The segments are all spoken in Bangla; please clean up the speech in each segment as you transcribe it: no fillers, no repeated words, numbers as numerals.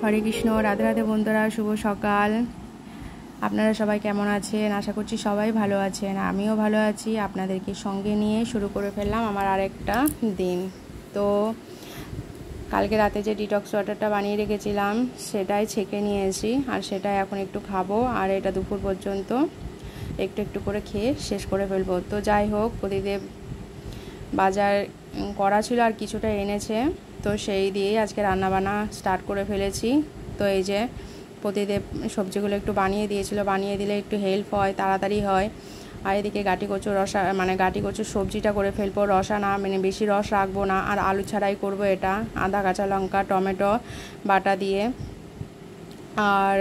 হরে কৃষ্ণ, রাধে রাধে বন্ধুরা, শুভ সকাল। আপনারা সবাই কেমন আছেন? আশা করছি সবাই ভালো আছেন, আমিও ভালো আছি। আপনাদেরকে সঙ্গে নিয়ে শুরু করে ফেললাম আমার আরেকটা দিন। তো কালকে রাতে যে ডিটক্স ওয়াটারটা বানিয়ে রেখেছিলাম সেটাই ছেঁকে নিয়েছি, আর সেটাই এখন একটু খাবো। আর এটা দুপুর পর্যন্ত একটু একটু করে খেয়ে শেষ করে ফেলবো। তো যাই হোক, প্রতিদেব বাজার করা ছিল আর কিছুটা এনেছে, তো সেই দিয়েই আজকে রান্নাবান্না স্টার্ট করে ফেলেছি। তো এই যে প্রতিদেব সবজিগুলো একটু বানিয়ে দিয়েছিল, বানিয়ে দিলে একটু হেল্প হয়, তাড়াতাড়ি হয়। আর এদিকে গাটি কচুর রসা, গাটি কচুর সবজিটা করে ফেলবো। রসা না, বেশি রস রাখবো না, আর আলু ছাড়াই করব এটা, আদা কাঁচা লঙ্কা টমেটো বাটা দিয়ে। আর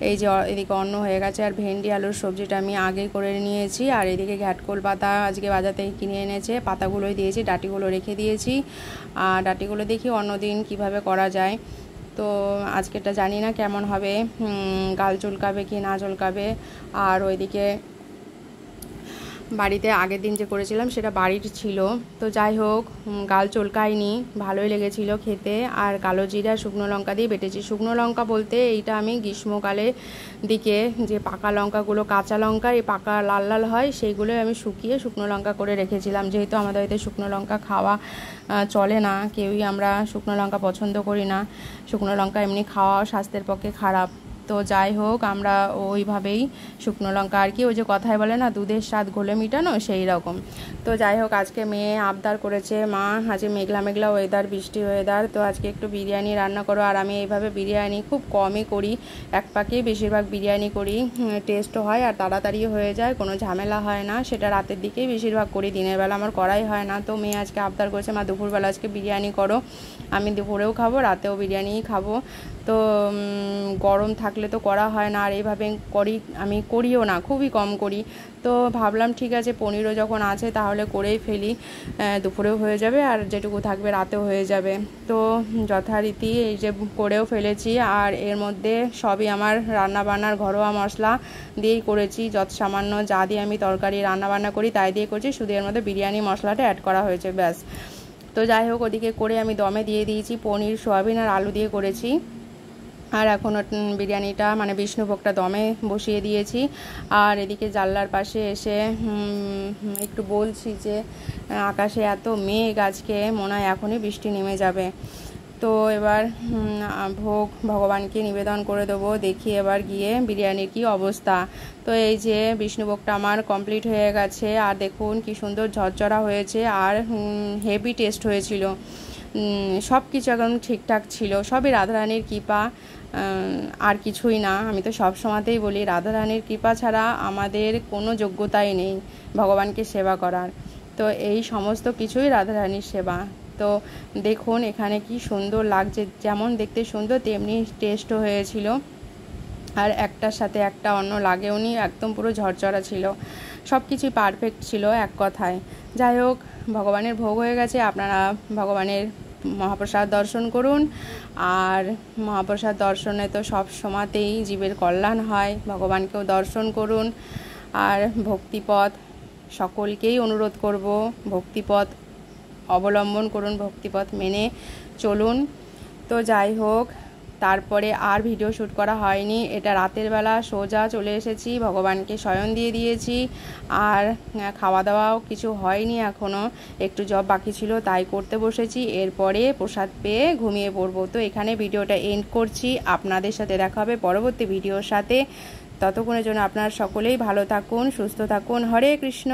এই যে এদিকে অন্ন হয়ে গেছে, আর ভেন্ডি আলুর সবজিটা আমি আগেই করে নিয়েছি। আর এদিকে ঘ্যাটকোল পাতা আজকে বাজার থেকে কিনে এনেছে, পাতাগুলোই দিয়েছি, ডাঁটিগুলো রেখে দিয়েছি। আর ডাঁটিগুলো দেখি অন্যদিন কিভাবে করা যায়। তো আজকেটা জানি না কেমন হবে, গাল চুলকাবে কি না চুলকাবে। আর ওইদিকে বাড়িতে আগের দিন যে করেছিলাম সেটা বাড়ির ছিল, তো যাই হোক গাল চুলকায়নি, ভালোই লেগেছিল খেতে। আর কালো জিরা শুকনো লঙ্কা দিয়ে বেটেছি। শুকনো লঙ্কা বলতে এইটা আমি গ্রীষ্মকালে দিকে যে পাকা লঙ্কাগুলো, কাঁচা লঙ্কা এই পাকা লাল লাল হয়, সেইগুলোই আমি শুকিয়ে শুকনো লঙ্কা করে রেখেছিলাম। যেহেতু আমাদের বাড়িতে শুকনো লঙ্কা খাওয়া চলে না, কেউই আমরা শুকনো লঙ্কা পছন্দ করি না। শুকনো লঙ্কা এমনি খাওয়াও স্বাস্থ্যের পক্ষে খারাপ। তো যাই হোক আমরা ওইভাবেই শুকনো লঙ্কা, আর কি ওই যে কথায় বলে না, দুধের স্বাদ ঘোলে মিটানো, সেই রকম। তো যাই হোক আজকে মেয়ে আবদার করেছে, মা আজকে মেঘলা মেঘলা ওয়েদার, বৃষ্টি ওয়েদার, তো আজকে একটু বিরিয়ানি রান্না করো। আর আমি এইভাবে বিরিয়ানি খুব কমই করি, এক পাকেই বেশিরভাগ বিরিয়ানি করি। টেস্টও হয় আর তাড়াতাড়িও হয়ে যায়, কোনো ঝামেলা হয় না। সেটা রাতের দিকেই বেশিরভাগ করি, দিনের বেলা আমার করাই হয় না। তো মেয়ে আজকে আবদার করেছে, মা দুপুরবেলা আজকে বিরিয়ানি করো। আমি দুপুরেও খাবো, রাতেও বিরিয়ানিই খাবো। তো গরম থাকলে তো করা হয় না, আর এইভাবে আমি করিও না, খুবই কম করি। তো ভাবলাম ঠিক আছে, পনিরও যখন আছে তাহলে করেই ফেলি, দুপুরেও হয়ে যাবে আর যেটুকু থাকবে রাতেও হয়ে যাবে। তো যথারীতি এই যে করেও ফেলেছি। আর এর মধ্যে সবই আমার রান্নাবান্নার ঘরোয়া মশলা দিয়েই করেছি, যত সামান্য যা দিয়ে আমি তরকারি রান্নাবান্না করি তাই দিয়ে করছি, শুধু এর মধ্যে বিরিয়ানি মশলাটা অ্যাড করা হয়েছে, ব্যাস। তো যাই হোক ওদিকে করে আমি দমে দিয়ে দিয়েছি, পনির সোয়াবিন আর আলু দিয়ে করেছি। আর এখন বিরিয়ানিটা বিষ্ণুভোগটা দমে বসিয়ে দিয়েছি। আর এদিকে জানলার পাশে এসে একটু বলছি যে আকাশে এত মেঘ, আজকে মনে হয় এখনই বৃষ্টি নেমে যাবে। তো এবার ভোগ ভগবানকে নিবেদন করে দেবো, দেখি এবার গিয়ে বিরিয়ানির কি অবস্থা। তো এই যে বিষ্ণুভোগটা আমার কমপ্লিট হয়ে গেছে, আর দেখুন কি সুন্দর ঝরঝরা হয়েছে, আর হেভি টেস্ট হয়েছিল। সব কিছু একদম ঠিকঠাক ছিল, সবই রাধারানীর কৃপা, আর কিছুই না। আমি তো সব সময়তেই বলি, রাধারানীর কৃপা ছাড়া আমাদের কোনো যোগ্যতাই নেই ভগবানকে সেবা করার। তো এই সমস্ত কিছুই রাধারানীর সেবা। তো দেখুন এখানে কি সুন্দর লাগছে, যেমন দেখতে সুন্দর তেমনি টেস্টও হয়েছিল, আর একটার সাথে একটা অন্য লাগেওনি, একদম পুরো ঝরঝরা ছিল, সব কিছুই পারফেক্ট ছিল এক কথায়। যাই হোক ভগবানের ভোগ হয়ে গেছে, আপনারা ভগবানের মহাপ্রসাদ দর্শন করুন। আর মহাপ্রসাদ দর্শনে তো সব সময়তেই জীবের কল্যাণ হয়, ভগবানকেও দর্শন করুন। আর ভক্তিপথ সকলকেই অনুরোধ করব, ভক্তিপথ অবলম্বন করুন, ভক্তিপথ মেনে চলুন। তো যাই হোক তারপরে আর ভিডিও শ্যুট করা হয়নি, এটা রাতের বেলা সোজা চলে এসেছি, ভগবানকে শয়ন দিয়ে দিয়েছি। আর খাওয়া দাওয়াও কিছু হয়নি এখনও, একটু জব বাকি ছিল তাই করতে বসেছি, এরপরে প্রসাদ পেয়ে ঘুমিয়ে পড়বো। তো এখানে ভিডিওটা এন্ড করছি, আপনাদের সাথে দেখা হবে পরবর্তী ভিডিওর সাথে। ততক্ষণের জন্য আপনারা সকলেই ভালো থাকুন, সুস্থ থাকুন। হরে কৃষ্ণ।